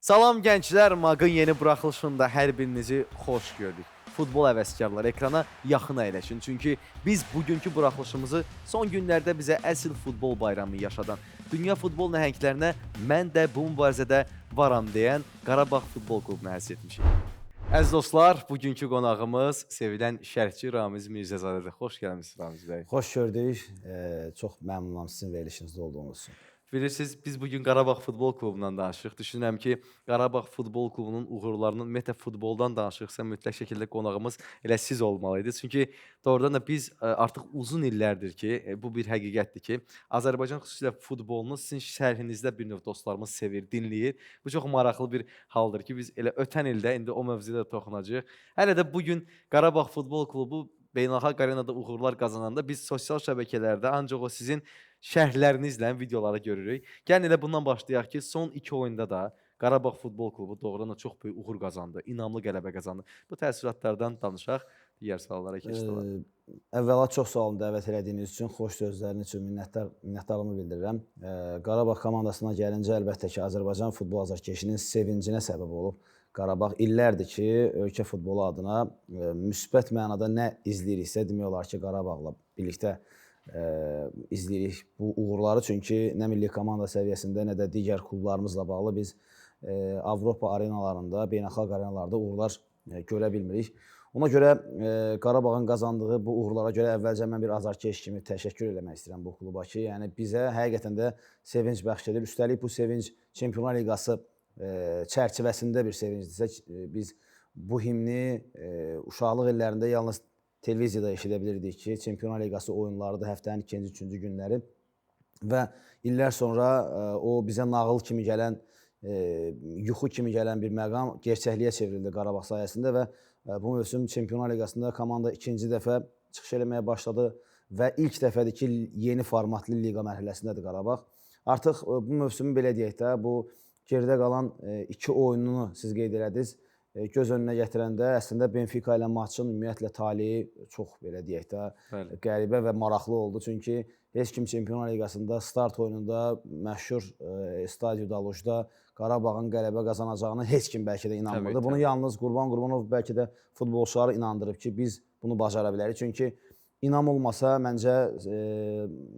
Salam gənclər, Maqın yeni buraxılışında hər birinizi xoş gördük. Futbol həvəskarları ekrana yaxın əyləşin. Çünki biz bugünkü buraxılışımızı son günlərdə bizə əsl futbol bayramı yaşadan, dünya futbol nəhənglərinə mən də bu mübarizədə varam deyən Qarabağ Futbol Klubuna həsr etmişik. Əziz dostlar, bugünkü qonağımız sevilən şərhçi Ramiz Mirzəcadədir. Xoş gəlmisiniz Ramiz bəy. Xoş gördük. Çox məmnunam sizin verilişinizdə olduğunuz üçün. Bilirsiniz, biz bugün Qarabağ Futbol Klubundan danışırıq. Düşünürəm ki, Qarabağ Futbol Klubunun uğurlarının ümumiyyətlə futboldan danışırıqsa mütləq şəkildə qonağımız elə siz olmalıydı. Çünki doğrudan da biz artıq uzun illərdir ki, bu bir həqiqətdir ki, Azərbaycan xüsusilə futbolunu sizin şərhinizdə bir növ dostlarımız sevir, dinləyir. Bu çox maraqlı bir haldır ki, biz elə ötən ildə indi o mövzuya da toxunacağıq. Hələ də bugün Qarabağ Futbol Klubu beynəlxalq arenada uğurlar qazananda biz sosial şəbəkələrdə ancaq o sizin şərhlərinizlə videoları görürük. Gəlin elə bundan başlayaq ki, son 2 oyunda da Qarabağ Futbol Klubu doğrudan da çox böyük uğur qazandı, inamlı qələbə qazandı. Bu təəssüratlardan danışaq, digər suallara keçdik. Əvvəla çox sağ olun dəvət elədiyiniz üçün, xoş sözləriniz üçün minnətdarlığımı bildirirəm. Qarabağ komandasına gəlincə əlbəttə ki, Azərbaycan futbol azarkeşinin sevincinə səbəb olub. Qarabağ illərdir ki, ölkə futbolu adına müsbət mənada nə izləyiriksə, demək olar ki, Qarabağla birlikdə izləyirik bu uğurları. Çünki nə milli komanda səviyyəsində, nə də digər klublarımızla bağlı biz Avropa arenalarında, beynəlxalq arenalarda uğurlar görə bilmirik. Ona görə Qarabağın qazandığı bu uğurlara görə əvvəlcə mən bir azarkeş kimi təşəkkür eləmək istəyirəm bu kluba ki, yəni bizə həqiqətən də sevinc bəxş edir. Üstəlik bu sevinc Çempionlar Liqası çərçivəsində bir sevincdirsə, biz bu himni uşaqlıq illərində yalnız televiziyada eşidə bilirdik ki, Çempionlar Liqası oyunlarıdır həftənin ikinci, üçüncü günləri və illər sonra o bizə nağıl kimi gələn, yuxu kimi gələn bir məqam gerçəkliyə çevrildi Qarabağ sayəsində və bu mövsüm Çempionlar Liqasında komanda ikinci dəfə çıxış eləməyə başladı və ilk dəfədir ki, yeni formatlı liqa mərhələsindədir Qarabağ. Artıq bu mövsümü belə deyək də, bu geridə qalan 2 oyununu siz qeyd elədiniz. Göz önünə gətirəndə əslində Benfica ilə maçın ümumiyyətlə taleyi çox belə deyək də qəribə və maraqlı oldu. Çünki heç kim Çempionlar Liqasında start oyununda məşhur Stadio da Luzda Qarabağın qələbə qazanacağını heç kim bəlkə də inanmırdı. Bunu yalnız Qurban Qurbanov bəlkə də futbolçuları inandırıb ki, biz bunu bacara bilərik. Çünki İnam olmasa, məncə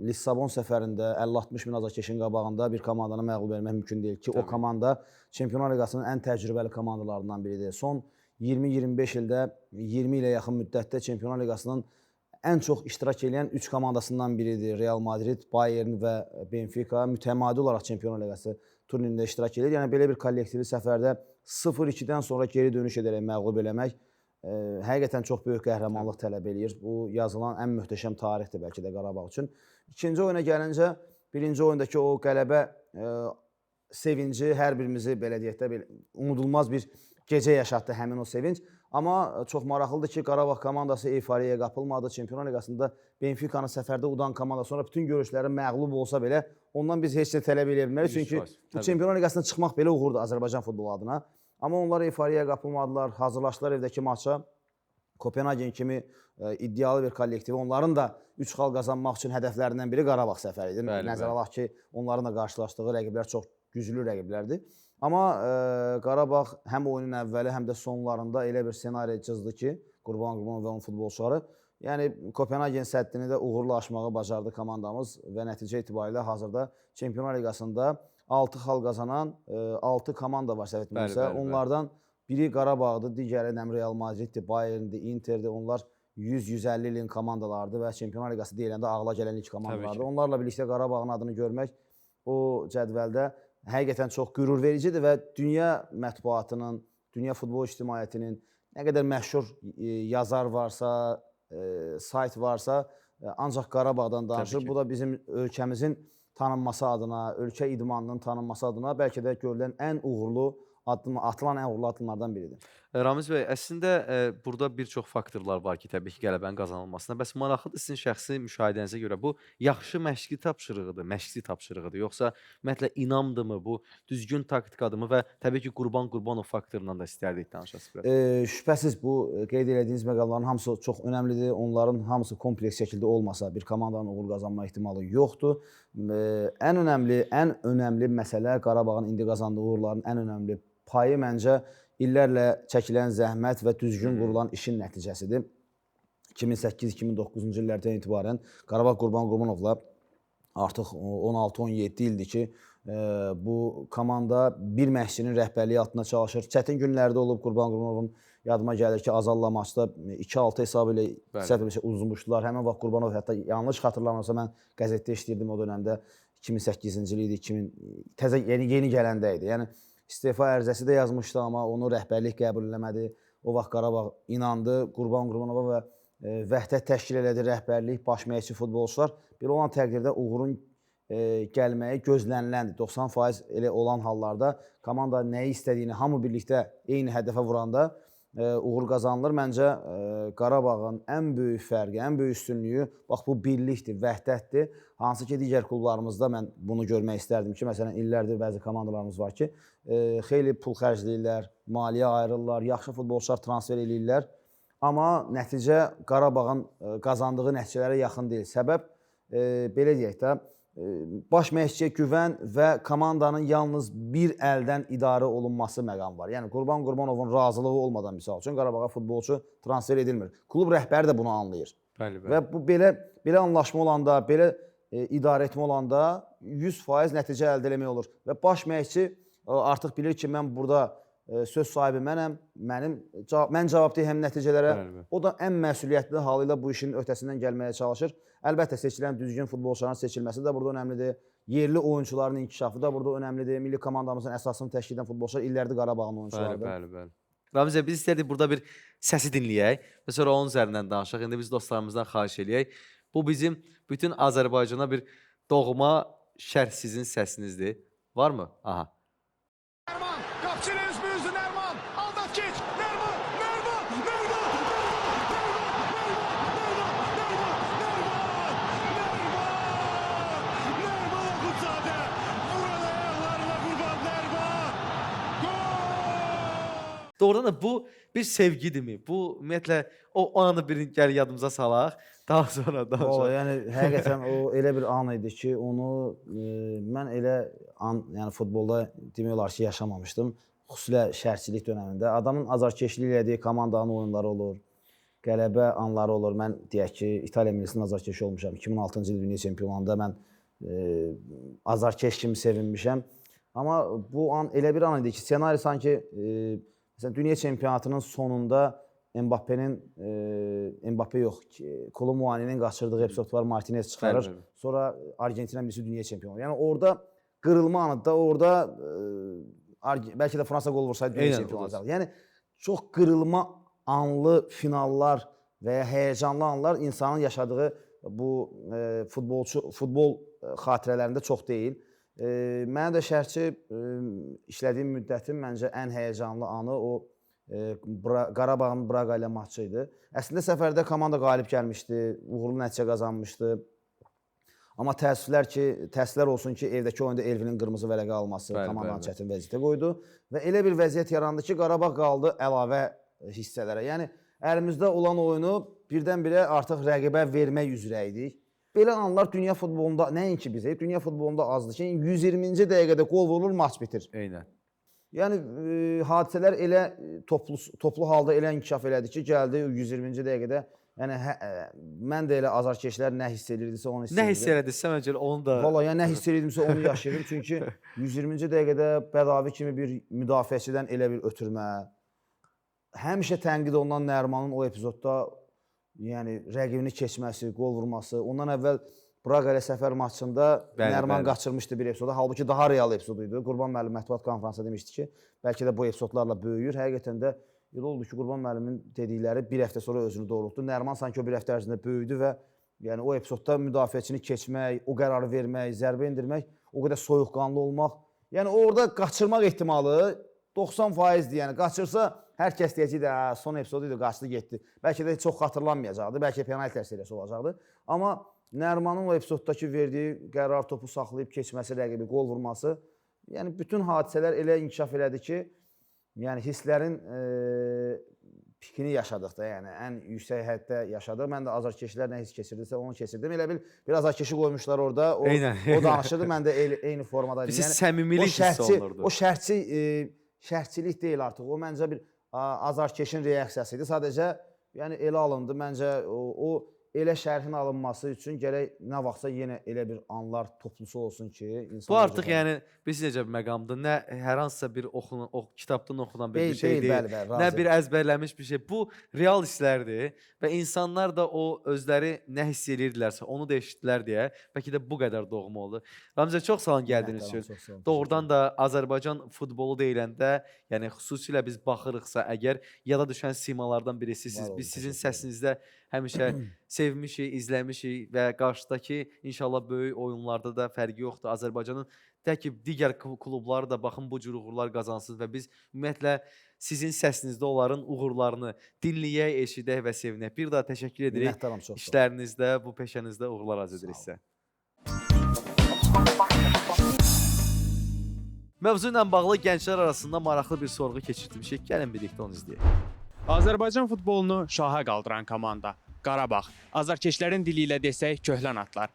Lissabon səfərində 50-60 min azarkeşin qabağında bir komandanı məğlub etmək mümkün deyil ki, o komanda Çempionlar Liqasının ən təcrübəli komandalarından biridir. Son 20-25 ildə 20 ilə yaxın müddətdə Çempionlar Liqasının ən çox iştirak edən 3 komandasından biridir. Real Madrid, Bayern və Benfica mütəmadi olaraq Çempionlar Liqası turnirində iştirak edir. Yəni belə bir kollektivli səfərdə 0-2-dən sonra geri dönüş edərək məğlub eləmək həqiqətən çox böyük qəhrəmanlıq tələb eləyir. Bu yazılan ən möhtəşəm tarixdir bəlkə də Qarabağ üçün. İkinci oyuna gəlincə, birinci oyundakı o qələbə sevinci hər birimizi belə deyək də unudulmaz bir gecə yaşatdı həmin o sevinc. Amma çox maraqlıdır ki, Qarabağ komandası eyfariyaya qapılmadı. Çempionlar Liqasında Benficanı səfərdə udan komanda sonra bütün görüşləri məğlub olsa belə ondan biz heç nə tələb eləyə bilmərik. Çünki bu Çempionlar Liqasına çıxmaq belə uğurdur Azərbaycan futbolu adına. Amma onlar eyfariyaya qapılmadılar, hazırlaşdılar evdəki maça. Kopenhagen kimi iddialı bir kollektivi, onların da 3 xal qazanmaq üçün hədəflərindən biri Qarabağ səfəri idi. Nəzərə alaq ki, onların da qarşılaşdığı rəqiblər çox güclü rəqiblərdir. Amma Qarabağ həm oyunun əvvəli, həm də sonlarında elə bir senari cızdı ki, Qurban Qurbanov və onun futbolçuları, yəni Kopenhagen səddini də uğurla aşmağı bacardı komandamız və nəticə itibarilə hazırda Çempionlar Liqasında 6 xal qazanan 6 komanda var səhv etmirəmsə. Onlardan biri Qarabağdır, digəri Real Madriddir, Bayerndir, Interdir. Onlar 100-150 ilin komandalardır və Çempionlar Liqası deyiləndə ağla gələn ilk komandalardır. Onlarla birlikdə Qarabağın adını görmək o cədvəldə həqiqətən çox qürur vericidir və dünya mətbuatının, dünya futbol ictimaiyyətinin nə qədər məşhur yazar varsa, sayt varsa, ancaq Qarabağdan danışır. Bu da bizim ölkəmizin tanınması adına, ölkə idmanının tanınması adına bəlkə də görülən ən uğurlu atılan ən uğurlu addımlardan biridir. Ramiz bəy, əslində burada bir çox faktorlar var ki, təbii ki, qələbənin qazanılmasına. Bəs maraqlıdır sizin şəxsi müşahidənizə görə bu yaxşı məşqi tapşırığıdır, yoxsa ümumiyyətlə inamdırmı, bu düzgün taktikadırmı və təbii ki, Qurban Qurbanov faktorundan da istərdik danışasınız biraz. Şübhəsiz bu qeyd etdiyiniz məqamların hamısı çox önəmlidir. Onların hamısı kompleks şəkildə olmasa bir komandanın uğur qazanma ehtimalı yoxdur. Ən önəmli məsələ Qarabağın indi qazandığı uğurların ən önəmli payı məncə illərlə çəkilən zəhmət və düzgün qurulan işin nəticəsidir. 2008-2009-cu illərdən etibarən Qarabağ Qurbanqurbanovla artıq 16-17 ildir ki, bu komanda bir məşqçinin rəhbərliyi altında çalışır. Çətin günlərdə olub Qurbanqurbanovun yadıma gəlir ki, Azalla maçda 2-6 hesabı ilə səhv uzmuşdular. Həmin vaxt Qurbanov hətta yanlış xatırlamırsam mən qəzetdə işləyirdim o dövrdə 2008-ci il idi, təzə yeni gələndə idi. Yəni istefa ərizəsi də yazmışdı, amma onu rəhbərlik qəbul eləmədi. O vaxt Qarabağ inandı Qurbanqurbanova və vəhdət təşkil elədi rəhbərlik, baş məşqçi, futbolçular. Belə olan təqdirdə uğurun gəlməyi gözləniləndir. 90% elə olan hallarda komanda nəyi istədiyini hamı birlikdə eyni hədəfə vuranda uğur qazanılır. Məncə Qarabağın ən böyük fərqi, ən böyük üstünlüyü bax bu birlikdir, vəhdətdir. Hansı ki, digər klublarımızda mən bunu görmək istərdim ki, məsələn, illərdir bəzi komandalarımız var ki, xeyli pul xərcləyirlər, maliyyə ayırırlar, yaxşı futbolçular transfer eləyirlər. Amma nəticə Qarabağın qazandığı nəticələrə yaxın deyil. Səbəb, belə deyək də, baş məşqçiyə güvən və komandanın yalnız bir əldən idarə olunması məqamı var. Yəni, Qurbanovun razılığı olmadan, misal üçün, Qarabağa futbolçu transfer edilmir. Klub rəhbəri də bunu anlayır. Və bu belə anlaşma olanda, belə idarə etmə olanda 100% nəticə əldə eləmək olur. Və baş məşqçi artıq bilir ki, mən burada söz sahibi mənəm, mən cavabdehəm nəticələrə. O da ən məsuliyyətli halıyla bu işin öhdəsindən gəlməyə çalışır. Əlbəttə, seçilən düzgün futbolçuların seçilməsi də burada önəmlidir. Yerli oyunçuların inkişafı da burada önəmlidir. Milli komandamızın əsasını təşkil edən futbolçular illərdir Qarabağın oyunçularıdır. Bəli. Ramiz bəy, biz istəyirdik burada bir səsi dinləyək və sonra onun üzərindən danışaq. İndi biz dostlarımızdan xahiş eləyək. Bu bizim bütün Azərbaycana bir doğma şərh sizin səsinizdir. Varmı? Aha. Nerman, kapçınız büyüzü Nerman, aldat geç, Nerman, Okutzade, burada ayaklarına kurban Nerman, gol! Doğrudan da bu bir sevgidirmi? Bu ümumiyyətlə o anı bir gəl yadımıza salaq. Daha sonra. Yəni həqiqətən o elə bir an idi ki, onu mən elə an, yəni futbolda demək olar ki, yaşamamışdım. Xüsusilə şərhçilik dövründə adamın azarkeşlik elədiyi komandanın oyunları olur, qələbə anları olur. Mən deyək ki, İtaliya millisinin azarkeşi olmuşam. 2006-cı il dünya çempionluğunda mən azarkeş kimi sevinmişəm. Amma bu an elə bir an idi ki, ssenari sanki məsələn dünya çempionatının sonunda Mbappe yox, Kolo Muani'nin qaçırdığı epizod var, Martinez çıxarır. Sonra Argentina millisi dünya çempionu. Yəni orada qırılma anıda, orada bəlkə də Fransa qol vursaydı dünya çempionu olacaq. Yəni çox qırılma anlı finallar və ya həyəcanlı anlar insanın yaşadığı bu futbol xatirələrində çox deyil. Mənə də şərhçi işlədiyim müddətin məncə ən həyəcanlı anı o Qarabağın Braqa ilə maçı idi. Əslində səfərdə komanda qalib gəlmişdi, uğurlu nəticə qazanmışdı. Amma təəssüflər olsun ki, evdəki oyunda Elvinin qırmızı vərəqə alması komandanı çətin vəziyyətə qoydu. Və elə bir vəziyyət yarandı ki, Qarabağ qaldı əlavə hissələrə. Yəni, əlimizdə olan oyunu birdən-birə artıq rəqibə vermək üzrə idik. Belə anlar dünya futbolunda, nəinki bizə, dünya futbolunda azdır ki, 120-ci dəqiqədə qol vurulur, maç bitir. Eynən. Yəni, hadisələr elə toplu halda elə inkişaf elədi ki, gəldi 120-ci dəqiqədə. Yəni, mən də elə azarkeşlər nə hiss edirdisə onu hiss edirdim. Nə hiss elədirsə, məncə onu da... Valla, yəni nə hiss edirdimsə onu yaşayırdım. Çünki 120-ci dəqiqədə Bədavi kimi bir müdafiəçidən elə bir ötürmə. Həmişə tənqid olunan Nərimanın o epizodda yəni rəqibini keçməsi, qol vurması. Ondan əvvəl Braqa ilə səfər maçında Nəriman qaçırmışdı bir epizoda. Halbuki daha real epizoduydu. Qurban müəllim mətbuat konferansında demişdi ki, bəlkə də bu epizodlarla böyüyür. Həqiqətən də elə oldu ki, Qurban müəllimin dedikləri bir həftə sonra özünü doğrultdu. Nəriman sanki o bir həftə ərzində böyüdü və yəni o epizodda müdafiəçini keçmək, o qərarı vermək, zərbə endirmək, o qədər soyuqqanlı olmaq. Yəni orada qaçırmaq ehtimalı 90%-dir. Yəni qaçırsa hər kəs deyəcəkdi, son epizodu idi, qaçdı getdi. Bəlkə də çox xatırlanmayacaqdı, bəlkə penalti seriyası olacaqdı. Amma Nərimanın o epizoddakı verdiyi qərar, topu saxlayıb keçməsi, rəqibi qol vurması, yəni bütün hadisələr elə inkişaf elədi ki, yəni hisslərin pikini yaşadıq da, yəni ən yüksək həddə yaşadıq. Mən də azarkeşlər nə hiss keçirdisə onu keçirdim. Elə bir azarkeşi qoymuşlar orada, o danışırdı, mən də eyni formadaydım. Bizi səmimilik hiss olunurdu. O şərhçi şərtçilik deyil artıq. O məncə bir azarkeşin reaksiyası idi. Sadəcə yəni elə alındı. Məncə o elə şərhin alınması üçün gərək nə vaxtsa yenə elə bir anlar toplusu olsun ki, insan Bu artıq yəni biz necə bir məqamdır. Nə hər hansısa bir kitabdan oxunan bir şey deyil. Bəli, bəli, Nə bir əzbərlənmiş bir şey. Bu real hisslərdir və insanlar da o özləri nə hiss edirdilərsə, onu da eşitdilər deyə bəlkə də bu qədər doğma oldu. Ramizə, çox sağ olun gəldiyiniz üçün. Doğrudan da Azərbaycan futbolu deyiləndə, yəni xüsusilə biz baxırıqsa əgər yada düşən simalardan birisisiniz. Biz sizin səsinizdə həmişə sevmişik, izləmişik və qarşıdakı inşallah böyük oyunlarda da fərqi yoxdur. Azərbaycanın tək ki digər klubları da baxın bu cür uğurlar qazansın və biz ümumiyyətlə sizin səsinizdə onların uğurlarını dinləyək, eşidək və sevinək. Bir daha təşəkkür edirik. Minnətdaram, çox sağ olun. İşlərinizdə, bu peşənizdə uğurlar arz edirik sizə. Mövzu ilə bağlı gənclər arasında maraqlı bir sorğu keçirtmişik. Gəlin birlikdə onu izləyək. Azərbaycan futbolunu şaha qaldıran komanda Qarabağ. Azarkeşlərin dili ilə desək köhlən atlar.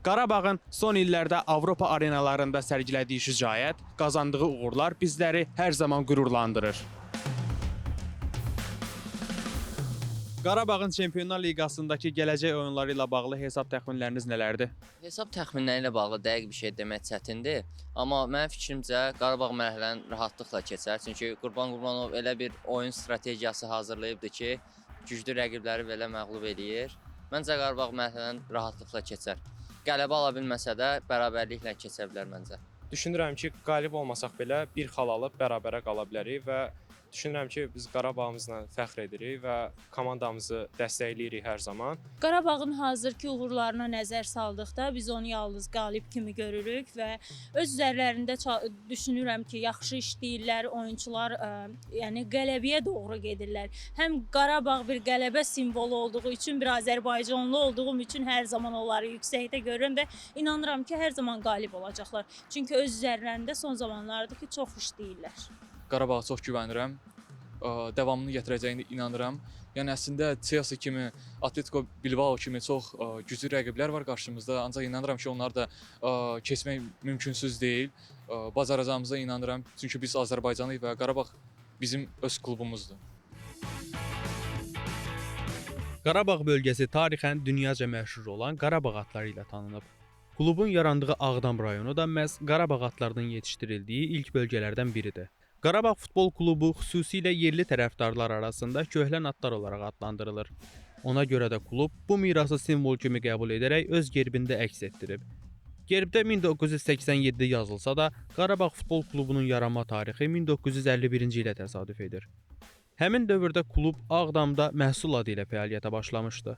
Qarabağın son illərdə Avropa arenalarında sərgilədiyi şücaət, qazandığı uğurlar bizləri hər zaman qürurlandırır. Qarabağın Çempionlar Liqasındakı gələcək oyunları ilə bağlı hesab təxminləriniz nələrdir? Hesab təxminləri ilə bağlı dəqiq bir şey demək çətindir. Amma mənim fikrimcə Qarabağ mərhələni rahatlıqla keçər. Çünki Qurban Qurbanov elə bir oyun strategiyası hazırlayıbdı ki, güclü rəqibləri belə məğlub eləyir. Məncə Qarabağ mərhələni rahatlıqla keçər. Qələbə ala bilməsə də bərabərliklə keçə bilər məncə. Düşünürəm ki, qalib olmasaq belə bir xal alıb bərabərə qala bilərik və düşünürəm ki, biz Qarabağımızla fəxr edirik və komandamızı dəstəkləyirik hər zaman. Qarabağın hazırki uğurlarına nəzər saldıqda biz onu yalnız qalib kimi görürük və öz üzərlərində düşünürəm ki, yaxşı işləyirlər, oyunçular yəni qələbəyə doğru gedirlər. Həm Qarabağ bir qələbə simvolu olduğu üçün, bir Azərbaycanlı olduğum üçün hər zaman onları yüksəkdə görürəm və inanıram ki, hər zaman qalib olacaqlar. Çünki öz üzərlərində son zamanlarda ki, çox işləyirlər. Qarabağa çox güvənirəm, davamını gətirəcəyini inanıram. Yəni əslində Chelsea kimi, Atletico Bilbao kimi çox güclü rəqiblər var qarşımızda, ancaq inanıram ki, onlar da keçmək mümkünsüz deyil. Bacaracağımıza inanıram, çünki biz Azərbaycanlıyıq və Qarabağ bizim öz klubumuzdur. Qarabağ bölgəsi tarixən dünyaca məşhur olan Qarabağ atları ilə tanınıb. Klubun yarandığı Ağdam rayonu da məhz Qarabağ atlarının yetişdirildiyi ilk bölgələrdən biridir. Qarabağ Futbol Klubu xüsusilə yerli tərəfdarlar arasında köhlən atlar olaraq adlandırılır. Ona görə də klub bu mirası simvol kimi qəbul edərək öz gerbində əks etdirib. Gerbdə 1987 yazılsa da, Qarabağ Futbol Klubunun yaranma tarixi 1951-ci ilə təsadüf edir. Həmin dövrdə klub Ağdamda Məhsul adı ilə fəaliyyətə başlamışdı.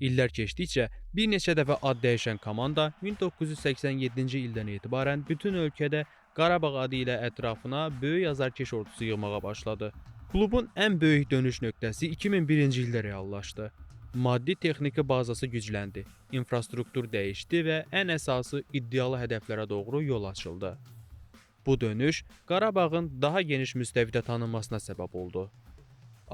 İllər keçdikcə bir neçə dəfə ad dəyişən komanda 1987-ci ildən etibarən bütün ölkədə Qarabağ adı ilə ətrafına böyük azarkeş ordusu yığmağa başladı. Klubun ən böyük dönüş nöqtəsi 2001-ci ildə reallaşdı. Maddi-texniki bazası gücləndi, infrastruktur dəyişdi və ən əsası iddialı hədəflərə doğru yol açıldı. Bu dönüş Qarabağın daha geniş müstəvidə tanınmasına səbəb oldu.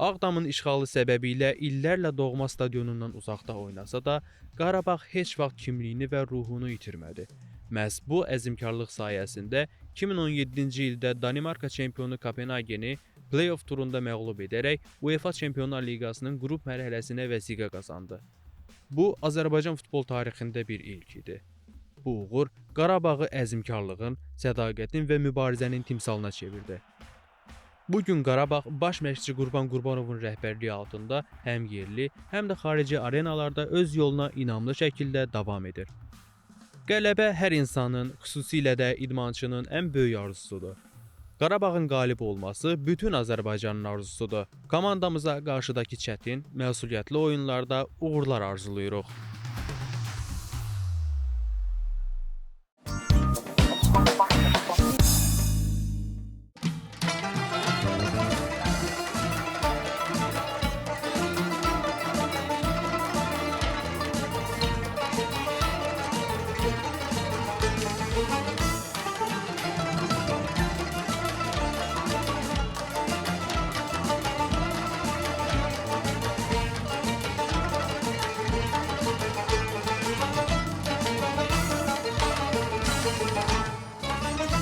Ağdamın işğalı səbəbilə illərlə doğma stadionundan uzaqda oynasa da, Qarabağ heç vaxt kimliyini və ruhunu itirmədi. Məhz bu əzmkarlıq sayəsində 2017-ci ildə Danimarka çempionu Kopenhageni play-off turunda məğlub edərək UEFA Çempionlar Liqasının qrup mərhələsinə vəsiqə qazandı. Bu, Azərbaycan futbol tarixində bir ilk idi. Bu uğur Qarabağı əzmkarlığın, sədaqətin və mübarizənin timsalına çevirdi. Bugün Qarabağ baş məşqçi Qurban Qurbanovun rəhbərliyi altında həm yerli, həm də xarici arenalarda öz yoluna inamlı şəkildə davam edir. Qələbə hər insanın, xüsusilə də idmançının ən böyük arzusudur. Qarabağın qalib olması bütün Azərbaycanın arzusudur. Komandamıza qarşıdakı çətin, məsuliyyətli oyunlarda uğurlar arzulayırıq.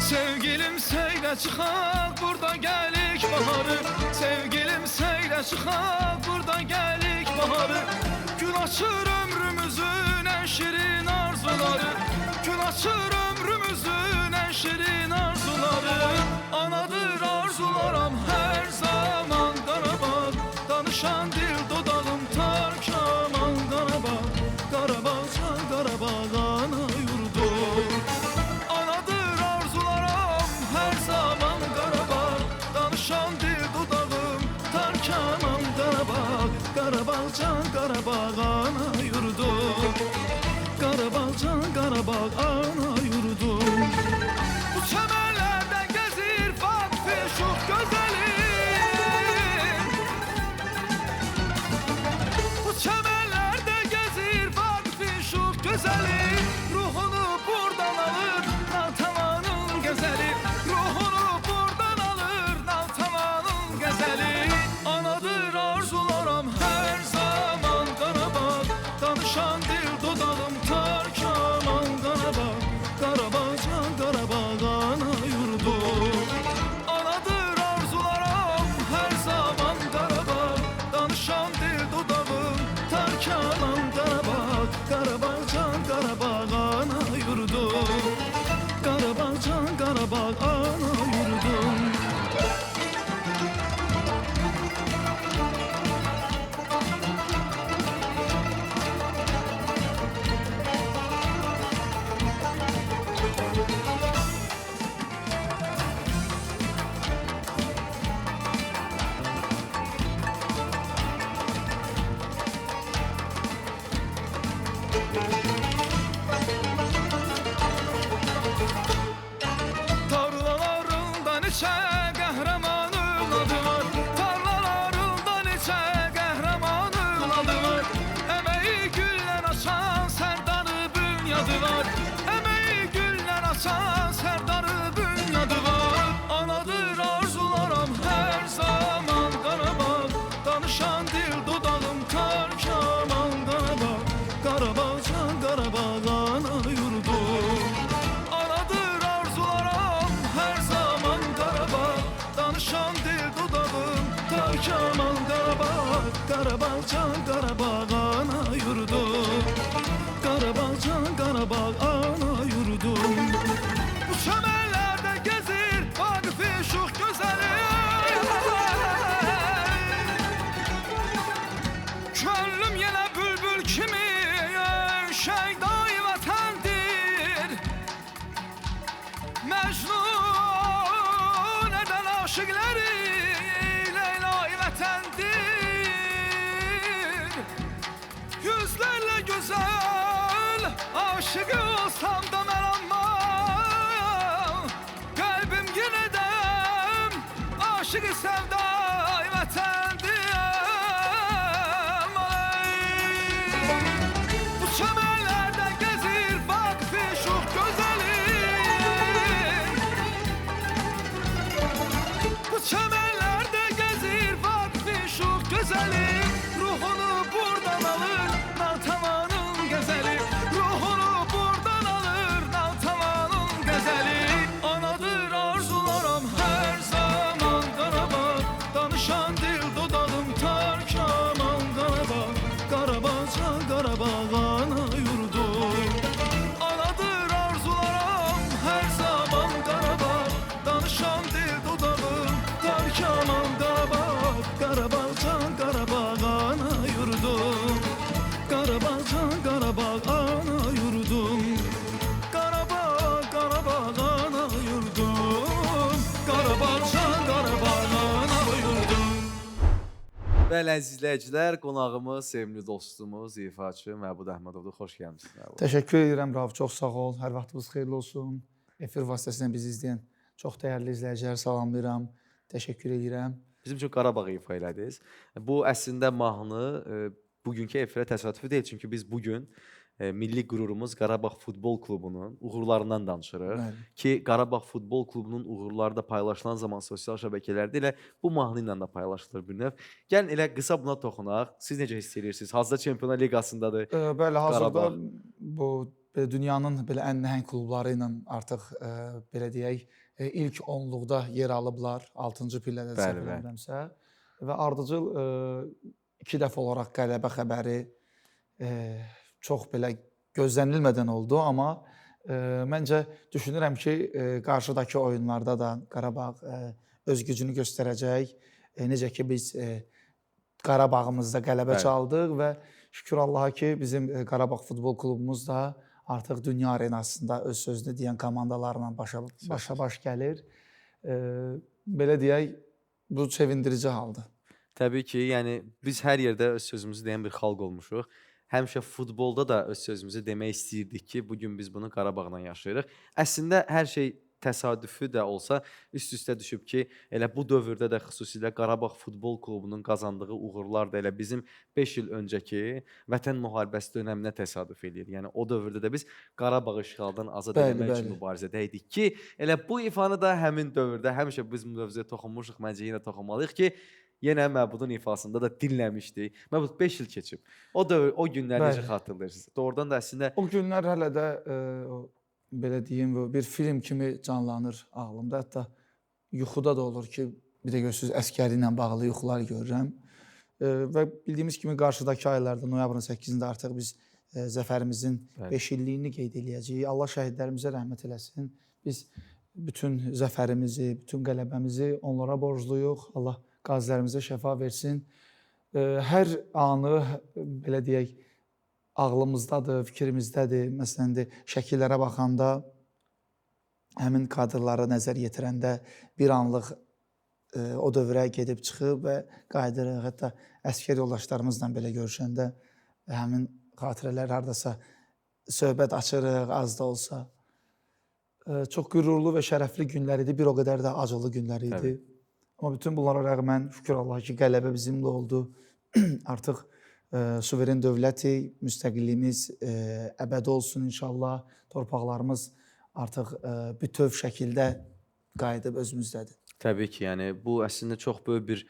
Sevgilim söyle çıkak bu burada gəlik baharı. Sevgilim seylə çıxaq, burada gəlik baharı. Gün açır ömrümüzün ən şirin arzuları. Gün açır ömrümüzün ən şirin arzuları. Anadır arzularım her zaman Qarabağ. Danışan dil dodağım tarkaman Qarabağ. Qarabağ can Qarabağ ana yurdum. Anadır arzularım her zaman Qarabağ. Danışan dil dodağım tarkaman Qarabağ. Qarabağ can Qarabağ ana yurdum. Qarabağ can Qarabağ ana yurdum. Bu çəmənlərdə gəzir vakfi şux gözəlim. Bu çəmənlərdə gəzir vakfi şux gözəlim. Ruhunu buradan alır Naltavanın gözəli. Ruhunu buradan alır Naltavanın gözəli. Anadır arzularım her zaman Qarabağ. Danışan dil dodağım tarkaman Qarabağ. Qarabağ can Qarabağ ana yurdum. Anadır arzularım her zaman Qarabağ. Danışan dil dodağım tarkaman Qarabağ. Qarabağ can Qarabağ ana yurdum. Qarabağ can Qarabağ ana yurdum. Tarlalarında neçə qəhrəmanın adı var. Tarlalarında neçə qəhrəmanın adı var. Əməyi güllər açan sərdarı bünyadı var. Əməyi güllər açan sərdarı bünyadı var. Anadır arzularım her zaman Qarabağ. Danışan dil dodağım tarkaman Qarabağ. Qarabağ can Qarabağ ana yurdum. Anadır arzularım her zaman Qarabağ. Danışan dil dodağım tarkaman Qarabağ. Qarabağ can Qarabağ ana yurdum. Qarabağ can Qarabağ ana yurdum. Bu çəmənlərdə gəzir Vaqifi şux gözəli. Könlüm yenə bülbül kimi şeydai vətəndir. Mecnun eden aşıkları Leyla'yı vətəndir. Yüzlerle güzel aşıkı olsam da mən anmam. Kalbim yine de aşıkı sevdai vətəndir. Bu çəmənlərdə gəzir vakfi şux gözəlim. Bu çəmənlərdə gəzir vakfi şux gözəlim. Ruhunu buradan alır Naltavanın gözəli. Ruhunu buradan alır Naltavanın gözəli. Anadır arzularım her zaman Qarabağ. Danışan dil dodağım tarkaman Qarabağ. Qarabağ can Qarabağ ana yurdum. Anadır arzularım her zaman Qarabağ. Danışan dil dodağım tarkaman Qarabağ. Qarabağ can Qarabağ ana yurdum. Qarabağ can Qarabağ ana yurdum. Qarabağ Qarabağ ana yurdum. Qarabağ can Qarabağ ana yurdum. Bəli, əziz izləyicilər, qonağımız, sevimli dostumuz, ifaçı Məbud Əhmədovdur. Xoş gəlmisiniz Məbud. Təşəkkür edirəm Rauf, çox sağ ol. Hər vaxtınız xeyirli olsun. Efir vasitəsilə bizi izləyən çox dəyərli izləyiciləri salamlayıram. Təşəkkür edirəm. Bizim üçün Qarabağ ifa elədiniz. Bu əslində mahnı bugünkü efirə təsadüfi deyil. Çünki biz bugün milli qürurumuz Qarabağ Futbol Klubunun uğurlarından danışırıq. Bəli. Ki Qarabağ Futbol Klubunun uğurları da paylaşılan zaman sosial şəbəkələrdə elə bu mahnı ilə də paylaşılır bir növ. Gəlin elə qısa buna toxunaq. Siz necə hiss edirsiniz? Hazırda Çempionlar Liqasındadır. Bəli, hazırda Qarabağ. bu belə dünyanın belə ən nəhəng klubları ilə artıq belə deyək, ilk 10-luqda yer alıblar, 6-cı pillədə Bəli, səhv bəli. eləmirəmsə və ardıcıl 2 dəfə olaraq qələbə xəbəri çox belə gözlənilmədən oldu, amma məncə düşünürəm ki, qarşıdakı oyunlarda da Qarabağ öz gücünü göstərəcək. Necə ki biz Qarabağımızda qələbə Bəli. çaldıq və şükür Allaha ki, bizim Qarabağ Futbol Klubumuz da artıq dünya arenasında öz sözünü deyən komandalarla başa-baş gəlir. Belə deyək, bu sevindirici haldır. Təbii ki, yəni biz hər yerdə öz sözümüzü deyən bir xalq olmuşuq. Həmişə futbolda da öz sözümüzü demək istəyirdik ki, bu gün biz bunu Qarabağla yaşayırıq. Əslində hər şey təsadüfi də olsa üst-üstə düşüb ki, elə bu dövrdə də xüsusilə Qarabağ Futbol Klubunun qazandığı uğurlar da elə bizim 5 il öncəki Vətən müharibəsi dönəminə təsadüf eləyir. Yəni o dövrdə də biz Qarabağı işğaldan azad Bəli, etmək üçün bəli. mübarizədə idik ki, elə bu ifanı da həmin dövrdə həmişə biz bu mövzuya toxunmuşuq, məncə yenə toxunmalıyıq ki, yenə Məbudun ifasında da dinləmişdik. Məbud 5 il keçib. O dövr, o günləri necə Bəli. xatırlayırsınız? Doğrudan da əslində O günlər hələ də belə deyim, bir film kimi canlanır ağlımda. Hətta yuxuda da olur ki, bir də görürsüz əsgəri ilə bağlı yuxular görürəm. Və bildiyimiz kimi qarşıdakı aylarda noyabrın 8-də artıq biz zəfərimizin Bəli. 5 illiyini qeyd eləyəcəyik. Allah şəhidlərimizə rəhmət eləsin. Biz bütün zəfərimizi, bütün qələbəmizi onlara borcluyuq. Allah qazilərimizə şəfa versin. Hər anı belə deyək ağlımızdadır, fikrimizdədir. Məsələn də şəkillərə baxanda həmin kadrlara nəzər yetirəndə bir anlıq o dövrə gedib çıxıb və qayıdırıq. Hətta əsgər yoldaşlarımızla belə görüşəndə həmin xatirələr hardasa söhbət açırıq, az da olsa. Çox qürurlu və şərəfli günlər idi, bir o qədər də acılı günlər idi. Təbii. Amma bütün bunlara rəğmən şükür Allaha ki, qələbə bizimlə oldu. Artıq suveren dövlətik, müstəqilliyimiz əbədi olsun inşallah. Torpaqlarımız artıq bütöv şəkildə qayıdıb özümüzdədir. təbii ki, yəni bu əslində çox böyük bir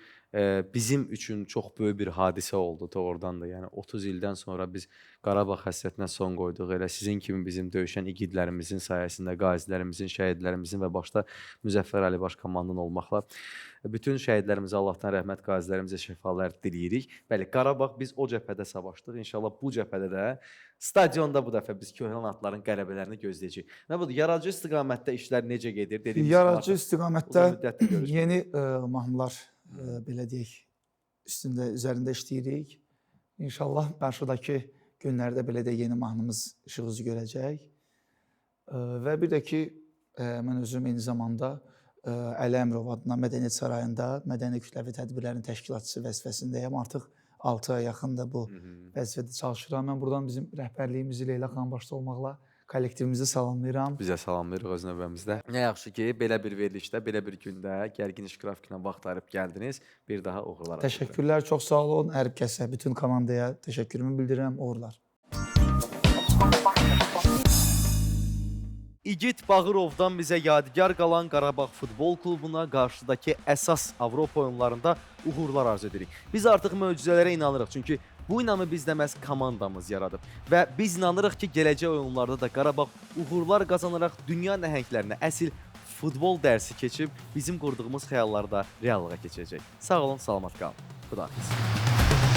bizim üçün çox böyük bir hadisə oldu doğrudan da. Yəni 30 ildən sonra biz Qarabağ həsrətinə son qoyduq. Elə sizin kimi bizim döyüşən igidlərimizin sayəsində, qazilərimizin, şəhidlərimizin və başda Müzəffər Ali Baş komandan olmaqla bütün şəhidlərimizə Allahdan rəhmət, qazilərimizə şəfalar diləyirik. Bəli, Qarabağ biz o cəbhədə savaşdıq. İnşallah bu cəbhədə də stadionda bu dəfə biz köhnə atların qələbələrini gözləyəcəyik. Nə budur? Yaradıcı istiqamətdə işlər necə gedir? Dediyimiz kimi Yaradıcı artıq istiqamətdə uzun müddətdir görüşmürük. yeni mahnılar belə deyək üzərində işləyirik. İnşallah qarşıdakı günlərdə belə də yeni mahnımız işıq üzü görəcək. Və bir də ki mən özüm eyni zamanda Əli Əmrov adına Mədəniyyət Sarayında mədəni kütləvi tədbirlərin təşkilatçısı vəzifəsindəyəm. Artıq 6 aya yaxındır bu vəzifədə çalışıram. Mən buradan bizim rəhbərliyimizi Leyla xanım başda olmaqla kollektivimizi salamlayıram. Bizə salamlayırıq öz növbəmizdə. Nə yaxşı ki, belə bir verilişdə, belə bir gündə Gərgin İş Qrafikinə vaxt ayırıb gəldiniz. Bir daha uğurlar. Təşəkkürlər, çox sağ olun. Hər kəsə, bütün komandaya təşəkkürümü bildirirəm. Uğurlar. İgid Bağırovdan bizə yadigar qalan Qarabağ Futbol Klubuna qarşıdakı əsas Avropa oyunlarında uğurlar arzu edirik. Biz artıq möcüzələrə inanırıq, çünki bu inamı bizdə məhz komandamız yaradıb. Və biz inanırıq ki, gələcək oyunlarda da Qarabağ uğurlar qazanaraq dünya nəhənglərinə əsl futbol dərsi keçib bizim qurduğumuz xəyallarda reallığa keçəcək. Sağ olun, salamat qalın. Xudahafiz.